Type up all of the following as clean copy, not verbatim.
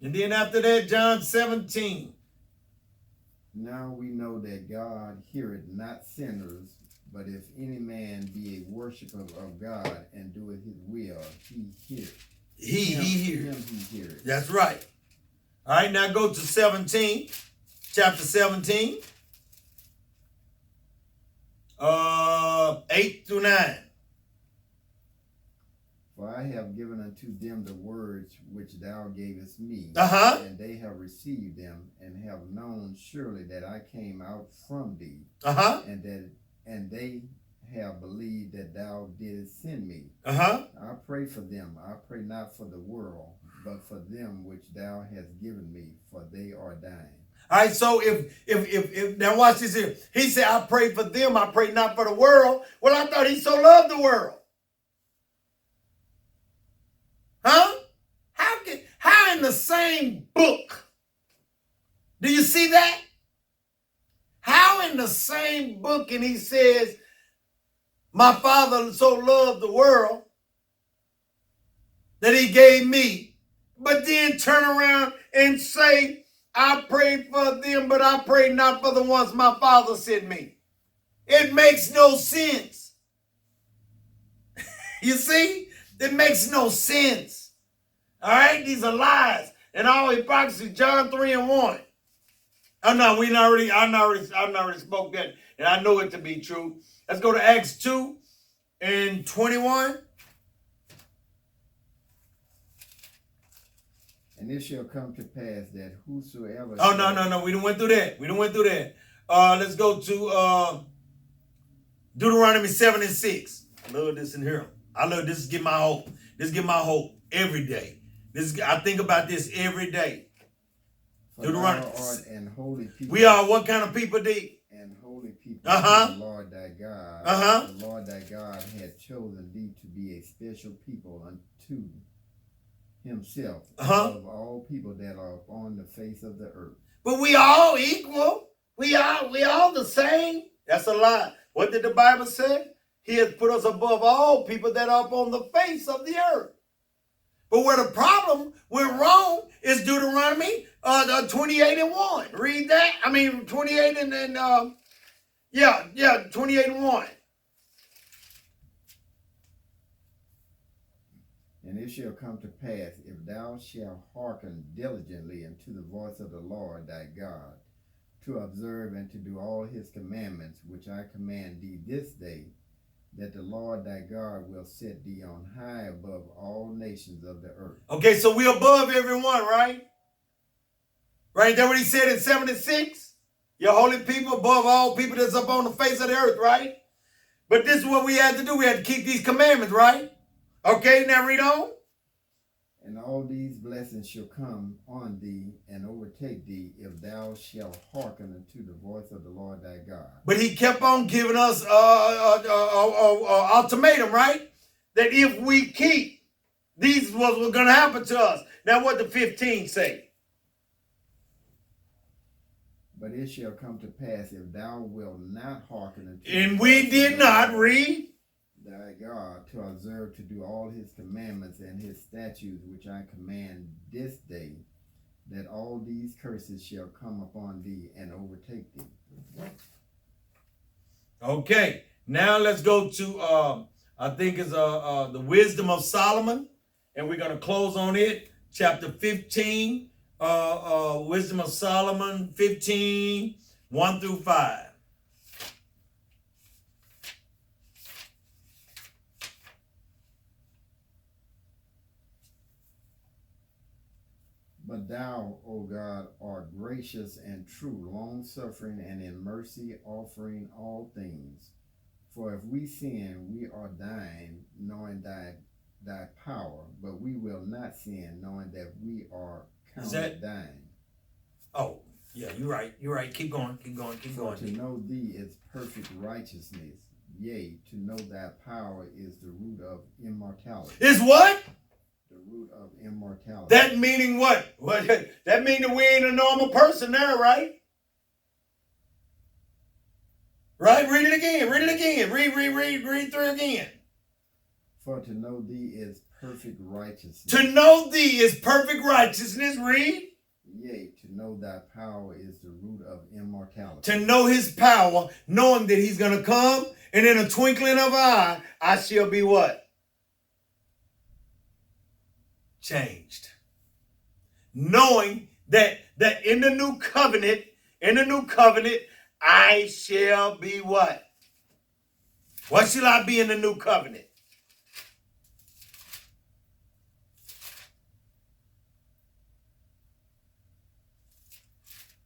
And then after that, John 17. Now we know that God heareth not sinners, but if any man be a worshiper of God and doeth his will, he heareth. He hears. Him he heareth. That's right. All right, now go to 17, chapter 17, 8 through 9. For I have given unto them the words which thou gavest me, and they have received them, and have known surely that I came out from thee, and they have believed that thou didst send me. I pray for them. I pray not for the world, but for them which thou hast given me, for they are thine. All right, so if now watch this here. He said, I pray for them, I pray not for the world. Well, I thought he so loved the world. Huh? How in the same book do you see that? How in the same book and he says, my Father so loved the world that he gave me, but then turn around and say, I prayed for them, but I pray not for the ones my Father sent me. It makes no sense. You see? It makes no sense. All right? These are lies and all hypocrisy. John 3 and 1. Oh no, I already spoke that, and I know it to be true. Let's go to Acts 2 and 21. And it shall come to pass that whosoever... Oh, no. We done went through that. Let's go to Deuteronomy 7 and 6. I love this in here. I love this. Give my hope. This give my hope every day. I think about this every day. For Deuteronomy. Thou art an holy people. We are what kind of people, D? And holy people. The Lord thy God. The Lord thy God had chosen thee to be a special people unto himself of all people that are on the face of the earth. But we all equal. We all the same. That's a lie. What did the Bible say? He has put us above all people that are upon the face of the earth. But where the problem went wrong is Deuteronomy 28 and 1. Read that. 28 and 28 and 1. And it shall come to pass, if thou shalt hearken diligently unto the voice of the Lord thy God, to observe and to do all his commandments, which I command thee this day, that the Lord thy God will set thee on high above all nations of the earth. Okay, so we're above everyone, right? Right, that what he said in 76? Your holy people above all people that's up on the face of the earth, right? But this is what we had to do. We had to keep these commandments, right? Okay, now read on. And all these blessings shall come on thee and overtake thee if thou shalt hearken unto the voice of the Lord thy God. But he kept on giving us ultimatum, right? That if we keep, these is what's going to happen to us. Now what did 15 say? But it shall come to pass if thou wilt not hearken unto and we did not read thy God to observe to do all his commandments and his statutes which I command this day, that all these curses shall come upon thee and overtake thee. Okay, now let's go to I think it's the Wisdom of Solomon, and we're going to close on it. Chapter 15, Wisdom of Solomon 15, 1 through 5. But thou, O God, art gracious and true, long-suffering, and in mercy offering all things. For if we sin, we are thine, knowing thy power, but we will not sin, knowing that we are counted thine. Oh, yeah, you're right. Keep going. For to know thee is perfect righteousness. Yea, to know thy power is the root of immortality. Is what? The root of immortality. That meaning what? That means that we ain't a normal person there, right? Right? Read it again. Read through again. For to know thee is perfect righteousness. To know thee is perfect righteousness. Read. Yea, to know thy power is the root of immortality. To know his power, knowing that he's going to come, and in a twinkling of an eye, I shall be what? Changed. Knowing that in the new covenant, I shall be what? What shall I be in the new covenant?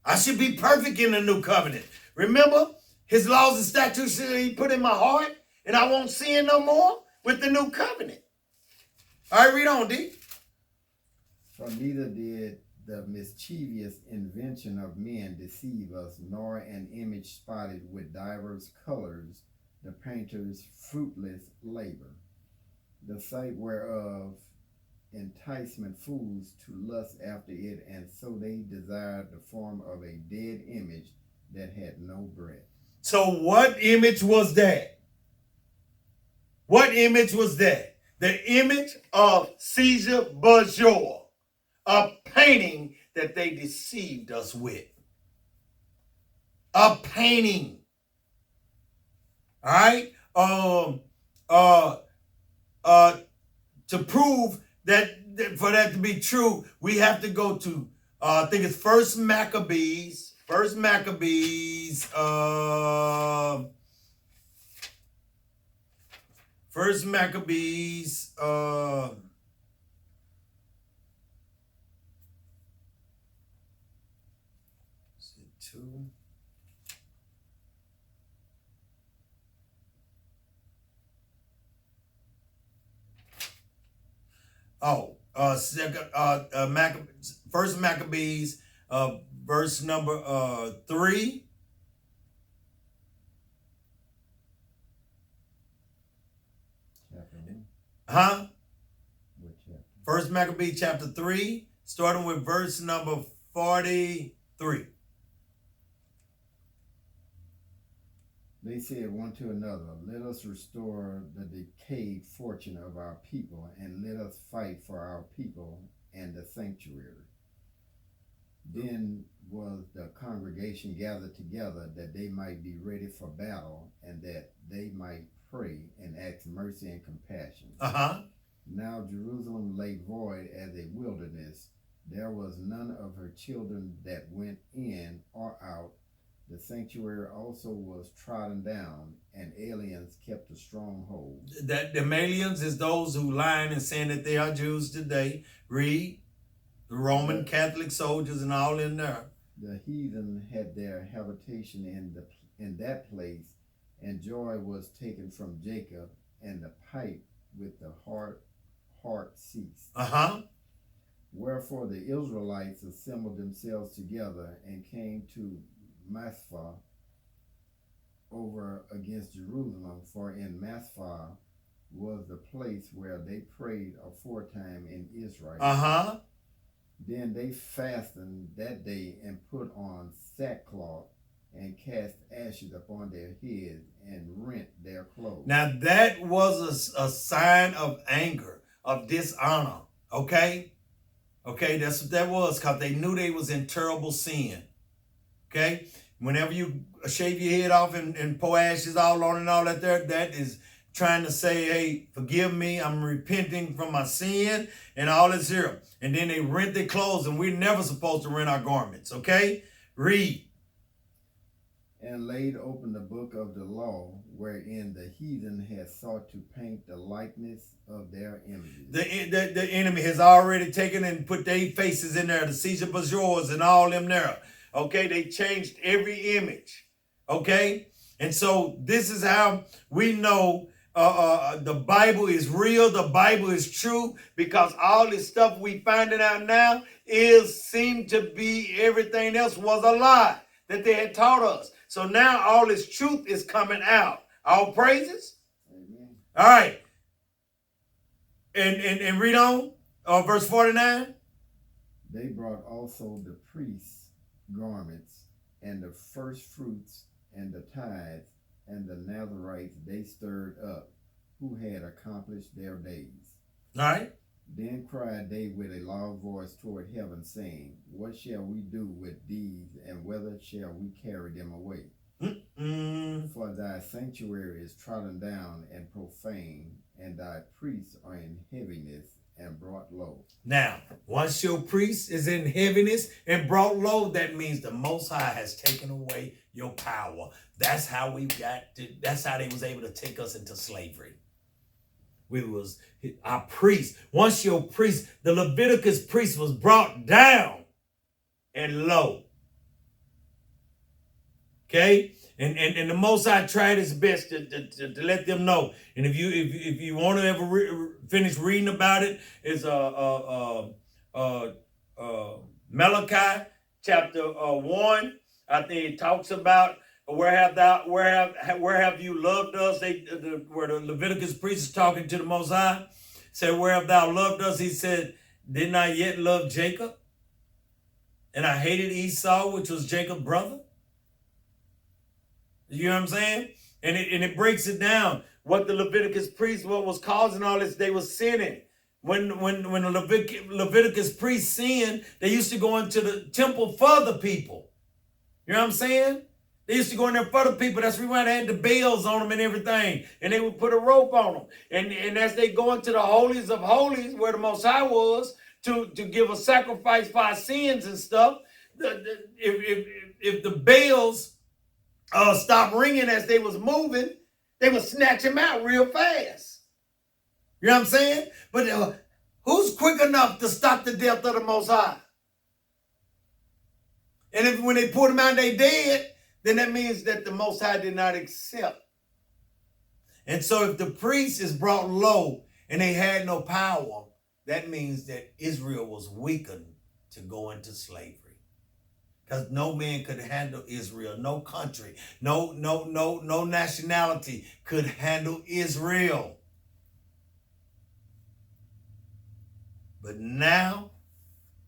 I should be perfect in the new covenant. Remember, his laws and statutes that he put in my heart, and I won't sin no more with the new covenant. All right, read on, D. For neither did the mischievous invention of men deceive us, nor an image spotted with divers colors, the painter's fruitless labor, the sight whereof enticement fools to lust after it, and so they desired the form of a dead image that had no breath. So what image was that? What image was that? The image of Caesar Borgia, a painting that they deceived us with. A painting. All right? To prove that, for that to be true, we have to go to, I think it's First Maccabees, First Maccabees, is it 2? First Maccabees, verse number 3. Huh? First Maccabees chapter 3, starting with verse number 43. They said one to another, let us restore the decayed fortune of our people, and let us fight for our people and the sanctuary. Then was the congregation gathered together, that they might be ready for battle, and that they might pray and ask mercy and compassion. Now Jerusalem lay void as a wilderness. There was none of her children that went in or out. The sanctuary also was trodden down, and aliens kept a stronghold. That the aliens is those who lying and saying that they are Jews today. Read. The Roman Catholic soldiers and all in there. The heathen had their habitation in that place, and joy was taken from Jacob, and the pipe with the harp ceased. Wherefore the Israelites assembled themselves together and came to Maspha over against Jerusalem, for in Maspha was the place where they prayed aforetime in Israel. Then they fastened that day and put on sackcloth and cast ashes upon their heads and rent their clothes. Now that was a sign of anger, of dishonor. Okay? That's what that was, because they knew they was in terrible sin. Okay? Whenever you shave your head off and pour ashes all on and all that there, that is trying to say, hey, forgive me, I'm repenting from my sin and all this here. And then they rent their clothes, and we're never supposed to rent our garments. Okay? Read. And laid open the book of the law, wherein the heathen had sought to paint the likeness of their images. The enemy has already taken and put their faces in there, the Caesar Borgias and all them there. Okay, they changed every image. Okay, and so this is how we know the Bible is real. The Bible is true, because all this stuff we finding out now seemed to be everything else was a lie that they had taught us. So now all this truth is coming out. All praises. Amen. All right. And read on. Verse 49. They brought also the priests' garments, and the first fruits, and the tithes, and the Nazarites they stirred up, who had accomplished their days. All right. Then cried they with a loud voice toward heaven, saying, What shall we do with these, and whither shall we carry them away? For thy sanctuary is trodden down and profane, and thy priests are in heaviness and brought low. Now, once your priest is in heaviness and brought low, that means the Most High has taken away your power. That's how that's how they was able to take us into slavery. We was our priest. Once your priest, the Leviticus priest, was brought down and low. Okay? And the Most High tried his best to let them know. And if you want to ever finish reading about it, it's Malachi chapter 1. I think it talks about where have you loved us? Where the Leviticus priest is talking to the Most High, said, where have thou loved us? He said, didn't I yet love Jacob? And I hated Esau, which was Jacob's brother. You know what I'm saying? And it breaks it down. What the Leviticus priest, what was causing all this, they were sinning. When the Leviticus priest sinned, they used to go into the temple for the people. You know what I'm saying? They used to go in there for the people. That's why they had the bells on them and everything. And they would put a rope on them. And as they go into the holies of holies, where the Most High was, to give a sacrifice for our sins and stuff, if the bells stopped ringing as they was moving, they would snatch him out real fast. You know what I'm saying? But who's quick enough to stop the death of the Most High? And when they put him out, they dead, then that means that the Most High did not accept. And so if the priest is brought low and they had no power, that means that Israel was weakened to go into slavery. Because no man could handle Israel, no country, no nationality could handle Israel. But now,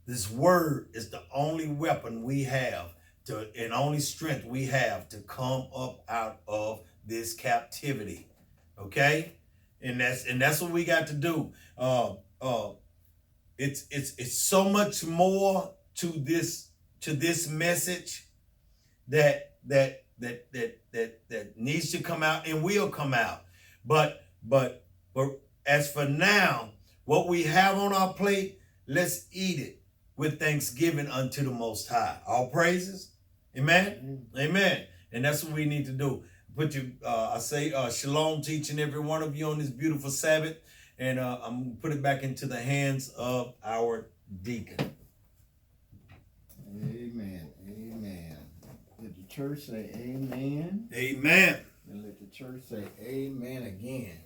this word is the only weapon we have and only strength we have to come up out of this captivity. Okay? And that's what we got to do. It's so much more to this message that needs to come out and will come out. But as for now, what we have on our plate, let's eat it with thanksgiving unto the Most High. All praises. Amen. Amen. And that's what we need to do. I say shalom to each and every one of you on this beautiful Sabbath. And I'm going to put it back into the hands of our deacon. Amen. Amen. Let the church say amen. Amen. And let the church say amen again.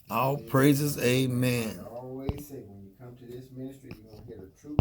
All praises, amen. I always say when you come to this ministry, you're going to hear the truth.